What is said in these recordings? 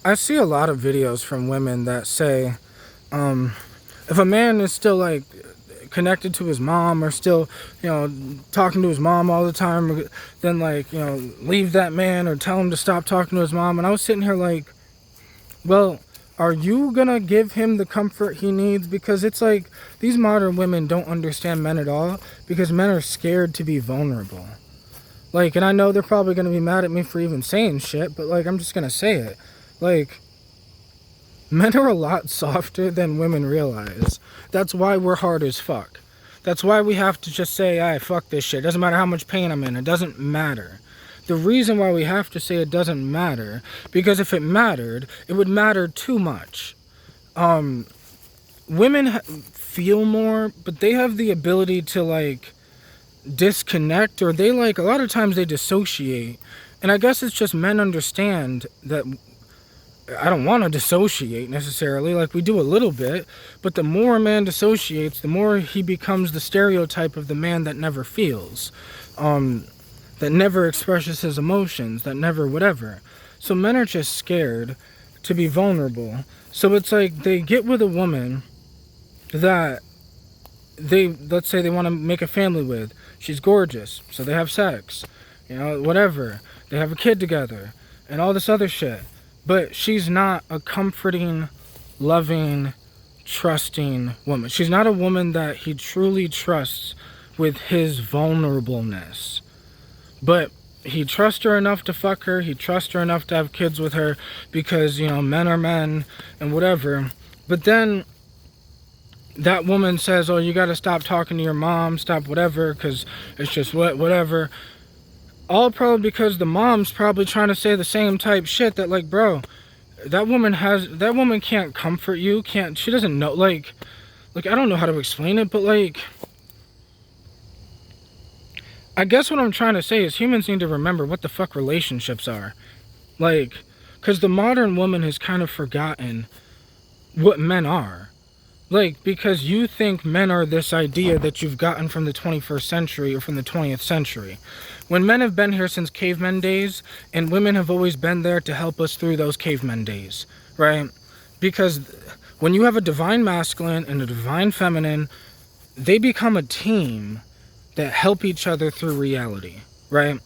I see a lot of videos from women that say, if a man is still like connected to his mom or still, talking to his mom all the time, then like, leave that man or tell him to stop talking to his mom. And I was sitting here like, well, are you gonna give him the comfort he needs? Because it's like these modern women don't understand men at all because men are scared to be vulnerable. Like, and I know they're probably gonna be mad at me for even saying shit, but like, I'm just gonna say it. Like, men are a lot softer than women realize. That's why we're hard as fuck. That's why we have to just say, "I fuck this shit. Doesn't matter how much pain I'm in. It doesn't matter." The reason why we have to say it doesn't matter, because if it mattered, it would matter too much. Women feel more, but they have the ability to like disconnect, or they like a lot of times they dissociate. And I guess it's just men understand that I don't want to dissociate necessarily, like we do a little bit, but the more a man dissociates, the more he becomes the stereotype of the man that never feels, that never expresses his emotions, that never whatever. So men are just scared to be vulnerable. So it's like they get with a woman that let's say they want to make a family with. She's gorgeous, so they have sex, whatever. They have a kid together, and all this other shit. But she's not a comforting, loving, trusting woman. She's not a woman that he truly trusts with his vulnerableness. But he trusts her enough to fuck her. He trusts her enough to have kids with her because, men are men and whatever. But then that woman says, oh, you got to stop talking to your mom, stop whatever, because it's just whatever. All probably because the mom's probably trying to say the same type shit that, like, bro, that woman can't comfort you, she doesn't know, like, I don't know how to explain it, but, like, I guess what I'm trying to say is humans need to remember what the fuck relationships are. Like, because the modern woman has kind of forgotten what men are. Like, because you think men are this idea that you've gotten from the 21st century or from the 20th century. When men have been here since cavemen days, and women have always been there to help us through those cavemen days, right? Because when you have a divine masculine and a divine feminine, they become a team that help each other through reality, right?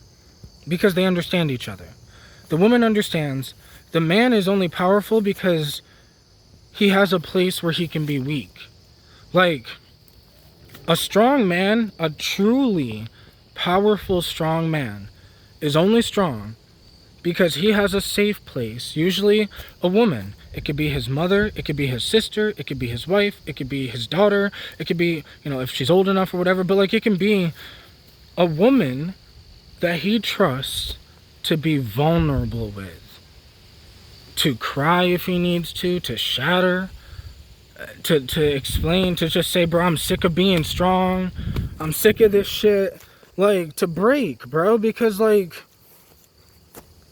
Because they understand each other. The woman understands the man is only powerful because he has a place where he can be weak. Like, a strong man, a truly powerful, strong man, is only strong because he has a safe place, usually a woman. It could be his mother, it could be his sister, it could be his wife, it could be his daughter, it could be, if she's old enough or whatever, but like it can be a woman that he trusts to be vulnerable with. To cry if he needs to shatter, to explain, to just say, bro, I'm sick of being strong. I'm sick of this shit. Like, to break, bro, because, like,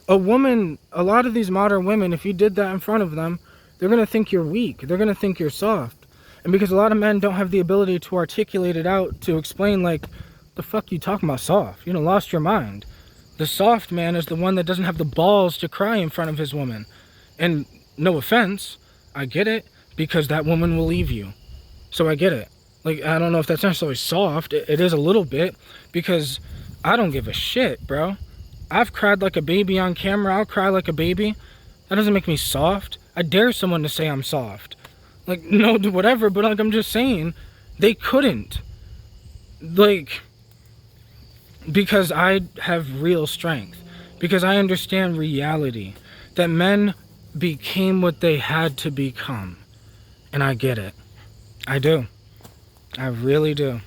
a lot of these modern women, if you did that in front of them, they're going to think you're weak. They're going to think you're soft. And because a lot of men don't have the ability to articulate it out, to explain, like, the fuck you talking about soft? You lost your mind. The soft man is the one that doesn't have the balls to cry in front of his woman. And no offense, I get it, because that woman will leave you. So I get it. Like, I don't know if that's necessarily soft. It is a little bit, because I don't give a shit, bro. I've cried like a baby on camera. I'll cry like a baby. That doesn't make me soft. I dare someone to say I'm soft. Like, no, whatever, but like, I'm just saying, they couldn't. Like, because I have real strength. Because I understand reality. That men became what they had to become. And I get it. I do. I really do.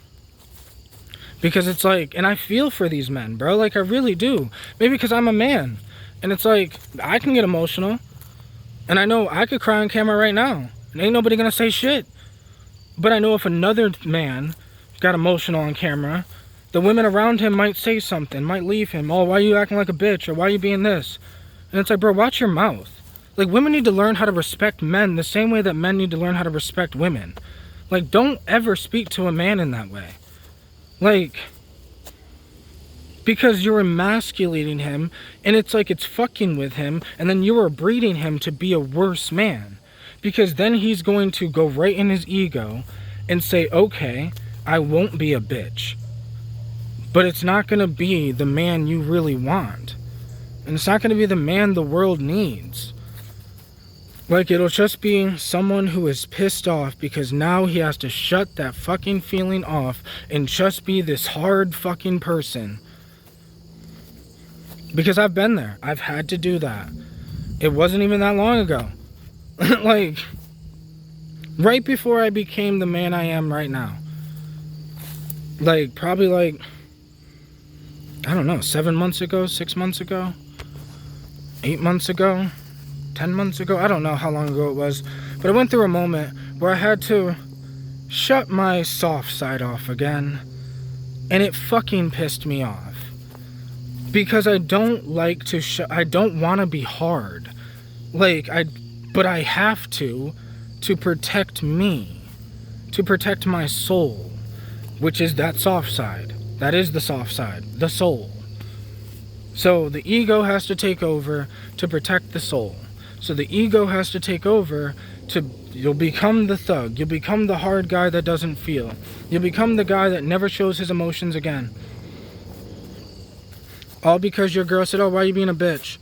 Because it's like, and I feel for these men, bro. Like, I really do. Maybe because I'm a man. And it's like, I can get emotional. And I know I could cry on camera right now. And ain't nobody gonna say shit. But I know if another man got emotional on camera, the women around him might say something, might leave him. Oh, why are you acting like a bitch? Or why are you being this? And it's like, bro, watch your mouth. Like, women need to learn how to respect men the same way that men need to learn how to respect women. Like, don't ever speak to a man in that way. Like, Because you're emasculating him, and it's like it's fucking with him, and then you are breeding him to be a worse man. Because then he's going to go right in his ego and say, okay, I won't be a bitch. But it's not going to be the man you really want. And it's not going to be the man the world needs. Like, it'll just be someone who is pissed off because now he has to shut that fucking feeling off and just be this hard fucking person. Because I've been there. I've had to do that. It wasn't even that long ago. Like, right before I became the man I am right now. Like, probably like, I don't know, 7 months ago, 6 months ago, 8 months ago, 10 months ago. I don't know how long ago it was. But I went through a moment where I had to shut my soft side off again. And it fucking pissed me off. Because I don't like to I don't want to be hard. But I have to protect me. To protect my soul. Which is that soft side. That is the soft side. The soul. So the ego has to take over to protect the soul. So the ego has to take over you'll become the thug. You'll become the hard guy that doesn't feel. You'll become the guy that never shows his emotions again. All because your girl said, oh, why are you being a bitch?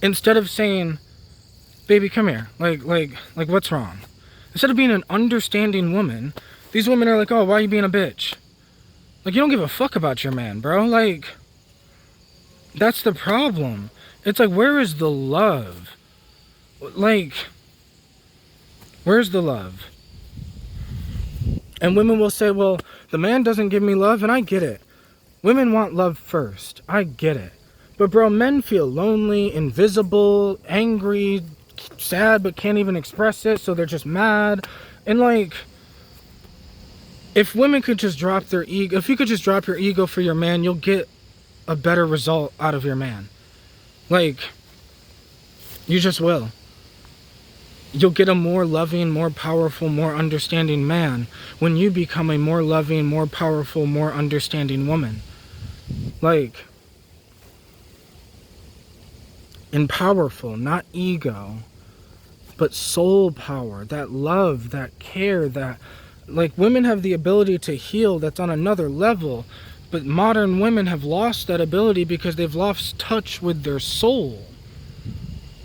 Instead of saying, baby, come here. Like, what's wrong? Instead of being an understanding woman, these women are like, oh, why are you being a bitch? Like, you don't give a fuck about your man, bro. Like, that's the problem. It's like, where is the love? Like, where's the love? And women will say, well, the man doesn't give me love, and I get it. Women want love first. I get it. But bro, men feel lonely, invisible, angry, sad, but can't even express it, so they're just mad. And like, if women could just drop their ego, if you could just drop your ego for your man, you'll get a better result out of your man. Like, you just will. You'll get a more loving, more powerful, more understanding man when you become a more loving, more powerful, more understanding woman. Like, and powerful, not ego, but soul power, that love, that care, that, like, women have the ability to heal that's on another level, but modern women have lost that ability because they've lost touch with their soul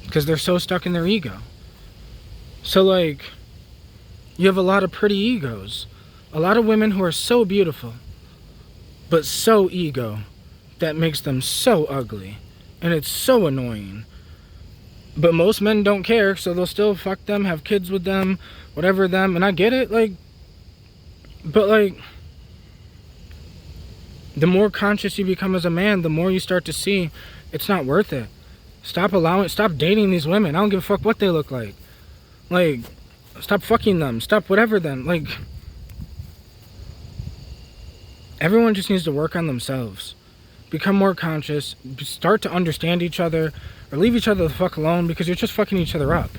because they're so stuck in their ego. So like, you have a lot of pretty egos, a lot of women who are so beautiful but so ego that makes them so ugly, and it's so annoying. But most men don't care, so they'll still fuck them, have kids with them, whatever them, and I get it, like, but like, the more conscious you become as a man, the more you start to see it's not worth it. Stop dating these women. I don't give a fuck what they look like. Like, stop fucking them. Stop whatever them. Like, everyone just needs to work on themselves. Become more conscious. Start to understand each other. Or leave each other the fuck alone because you're just fucking each other up.